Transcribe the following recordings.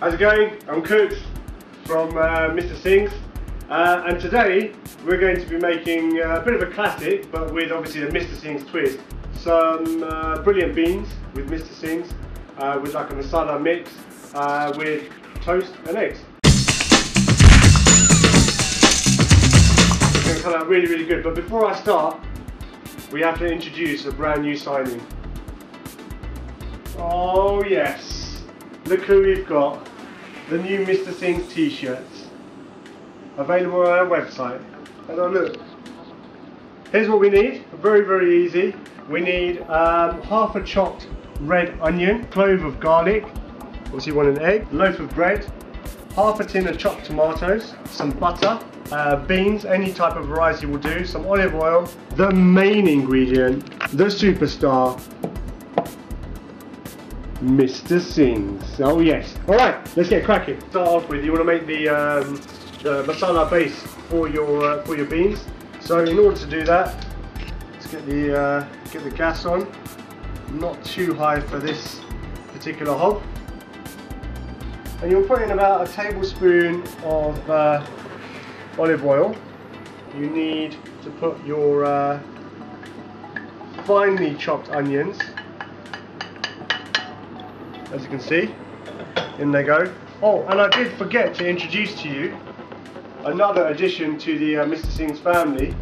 How's it going? I'm Cook from Mr. Singh's, and today we're going to be making a bit of a classic, but with obviously the Mr. Singh's twist. Some brilliant beans with Mr. Singh's, with like a masala mix, with toast and eggs. It's going to come out really, really good. But before I start, we have to introduce a brand new signing. Oh yes, look who we've got. The new Mr. Singh's t-shirts, available on our website. And look, here's what we need. Very, very easy. We need half a chopped red onion, clove of garlic, obviously you want an egg, loaf of bread, half a tin of chopped tomatoes, some butter, beans, any type of variety will do, some olive oil, the main ingredient, the superstar, Mr. Singh's. Oh yes. Alright, let's get cracking. Start off with, you want to make the masala base for your beans. So in order to do that, let's get the gas on. Not too high for this particular hob. And you'll put in about a tablespoon of olive oil. You need to put your finely chopped onions. As you can see, in they go. Oh, and I did forget to introduce to you another addition to the Mr. Singh's family,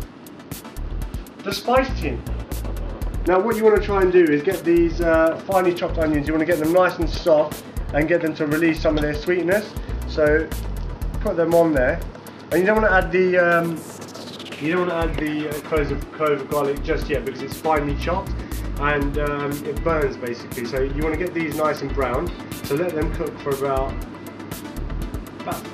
the spice tin. Now what you want to try and do is get these finely chopped onions, you want to get them nice and soft and get them to release some of their sweetness. So put them on there, and you don't want to add the clove of garlic just yet because it's finely chopped. And it burns basically, so you want to get these nice and brown. So let them cook for about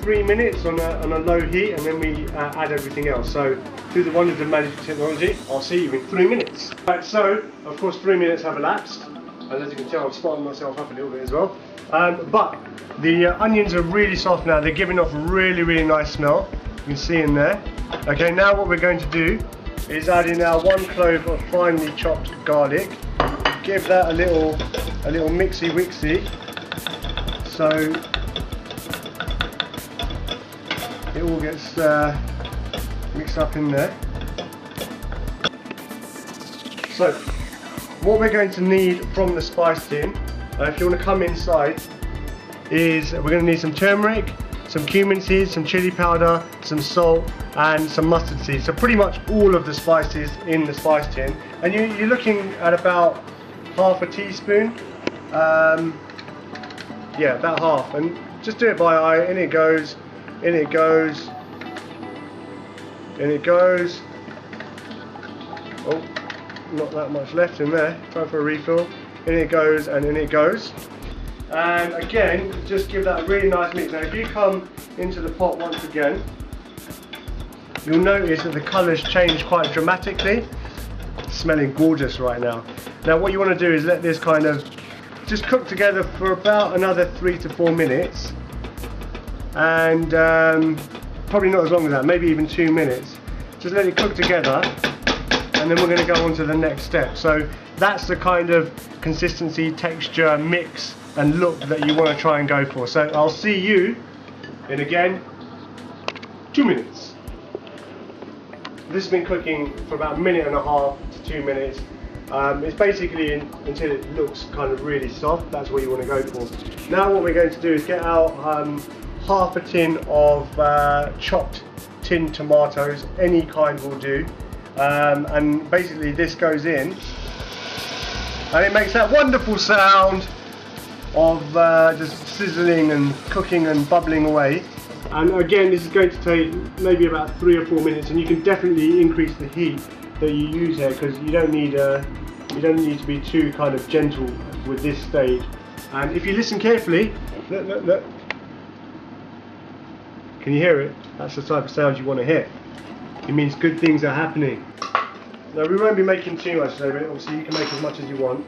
3 minutes on a low heat, and then we add everything else. So through the wonders of magic technology, I'll see you in 3 minutes. Right, so of course 3 minutes have elapsed, and as you can tell, I've smartened myself up a little bit as well. But the onions are really soft now. They're giving off a really, really nice smell. You can see in there. Okay, now what we're going to do is add in our 1 clove of finely chopped garlic. Give that a little mixy wixy, so it all gets mixed up in there. So what we're going to need from the spice tin, if you want to come inside, is we're going to need some turmeric, some cumin seeds, some chili powder, some salt and some mustard seeds. So pretty much all of the spices in the spice tin, and you're looking at about half a teaspoon. Yeah, about half, and just do it by eye. In it goes, in it goes, in it goes. Oh, not that much left in there. Time for a refill. In it goes, and in it goes. And again, just give that a really nice mix. Now if you come into the pot once again, you'll notice that the colours change quite dramatically. It's smelling gorgeous right now. Now what you want to do is let this kind of just cook together for about another 3 to 4 minutes, and probably not as long as that, maybe even 2 minutes. Just let it cook together, and then we're going to go on to the next step. So that's the kind of consistency, texture, mix and look that you want to try and go for. So I'll see you in again 2 minutes. This has been cooking for about 1.5 minutes to 2 minutes. It's basically until it looks kind of really soft. That's what you want to go for. Now what we're going to do is get out half a tin of chopped tinned tomatoes, any kind will do, and basically this goes in and it makes that wonderful sound of just sizzling and cooking and bubbling away. And again, this is going to take maybe about 3 or 4 minutes, and you can definitely increase the heat that you use here, because you don't need to be too kind of gentle with this stage. And if you listen carefully, look, look, look. Can you hear it? That's the type of sound you want to hear. It means good things are happening. Now we won't be making too much today, but obviously you can make as much as you want.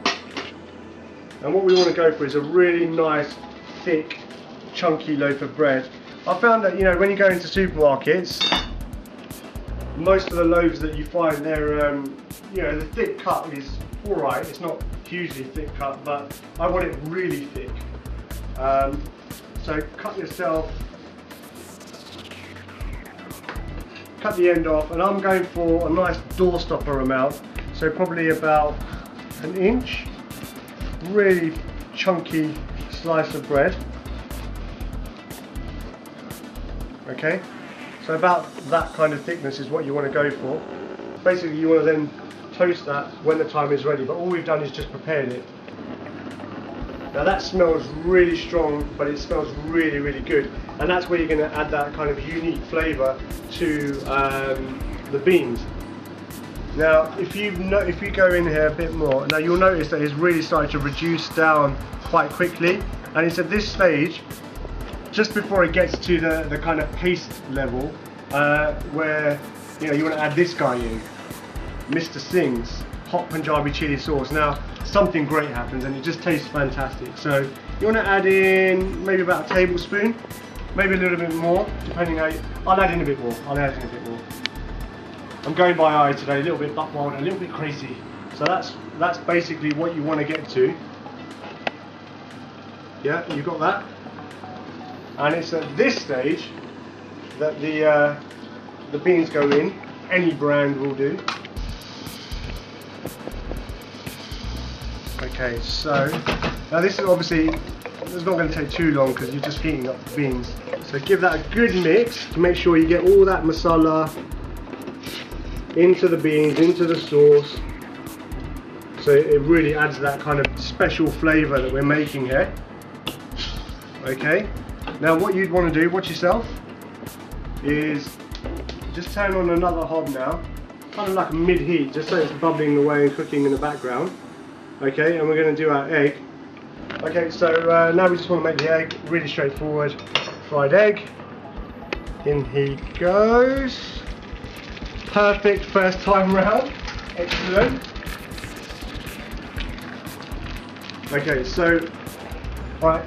And what we want to go for is a really nice, thick, chunky loaf of bread. I found that, you know, when you go into supermarkets, most of the loaves that you find, they're, you know, the thick cut is alright. It's not hugely thick cut, but I want it really thick. So So cut the end off, and I'm going for a nice doorstopper amount, so probably about an inch. Really chunky slice of bread. Okay, so about that kind of thickness is what you want to go for. Basically you want to then toast that when the time is ready, but all we've done is just prepared it. Now that smells really strong, but it smells really, really good, and that's where you're going to add that kind of unique flavour to the beans. Now if you go in here a bit more, now you'll notice that it's really starting to reduce down quite quickly, and it's at this stage, just before it gets to the kind of paste level, where you want to add this guy in, Mr. Singh's hot Punjabi chili sauce. Now something great happens and it just tastes fantastic. So you want to add in maybe about a tablespoon, maybe a little bit more, depending how I'll add in a bit more. I'm going by eye today, a little bit buck wild, a little bit crazy. So that's basically what you want to get to. Yeah, you got that? And it's at this stage that the beans go in. Any brand will do. Okay, so now this is obviously, it's not going to take too long because you're just heating up the beans. So give that a good mix to make sure you get all that masala into the beans, into the sauce. So it really adds that kind of special flavour that we're making here. Okay, now what you'd want to do, watch yourself, is just turn on another hob now, kind of like a mid-heat, just so it's bubbling away and cooking in the background. Okay, and we're going to do our egg. Okay, so now we just want to make the egg. Really straightforward. Fried egg. In he goes. Perfect first time round. Excellent. Okay, so alright,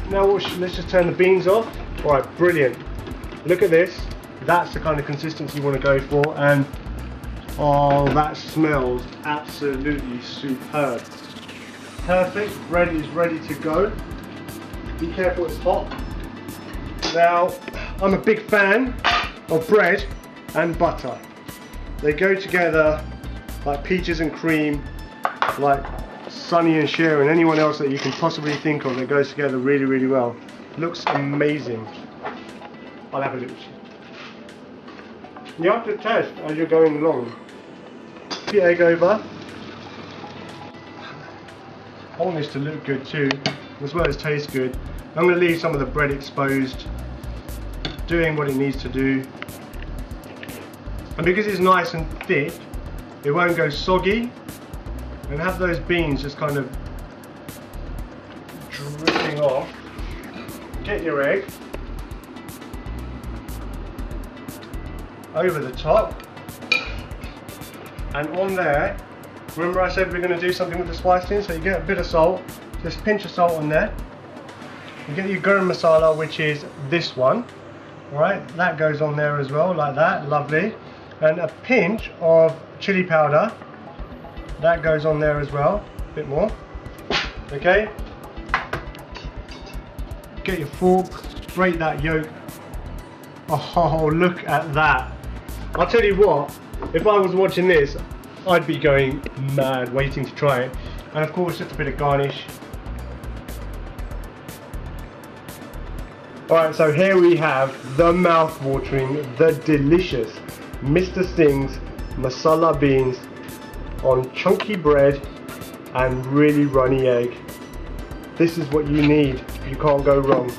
now let's just turn the beans off. Alright, brilliant. Look at this. That's the kind of consistency you want to go for, and oh, that smells absolutely superb. Perfect, bread is ready to go. Be careful, it's hot. Now, I'm a big fan of bread and butter. They go together like peaches and cream, like Sonny and Cher and anyone else that you can possibly think of that goes together really, really well. Looks amazing. I'll have a look. You have to test as you're going along. Put the egg over. I want this to look good too, as well as taste good. I'm going to leave some of the bread exposed, doing what it needs to do. And because it's nice and thick, it won't go soggy, and have those beans just kind of dripping off. Get your egg over the top, and on there, remember I said we're going to do something with the spicing, so you get a bit of salt, just a pinch of salt on there. You get your garam masala, which is this one. Alright, that goes on there as well, like that, lovely. And a pinch of chili powder, that goes on there as well, a bit more. Okay, get your fork, break that yolk. Oh, look at that. I'll tell you what, if I was watching this, I'd be going mad waiting to try it. And of course, just a bit of garnish. Alright, so here we have the mouth-watering, the delicious Mr. Singh's masala beans on chunky bread and really runny egg. This is what you need. You can't go wrong.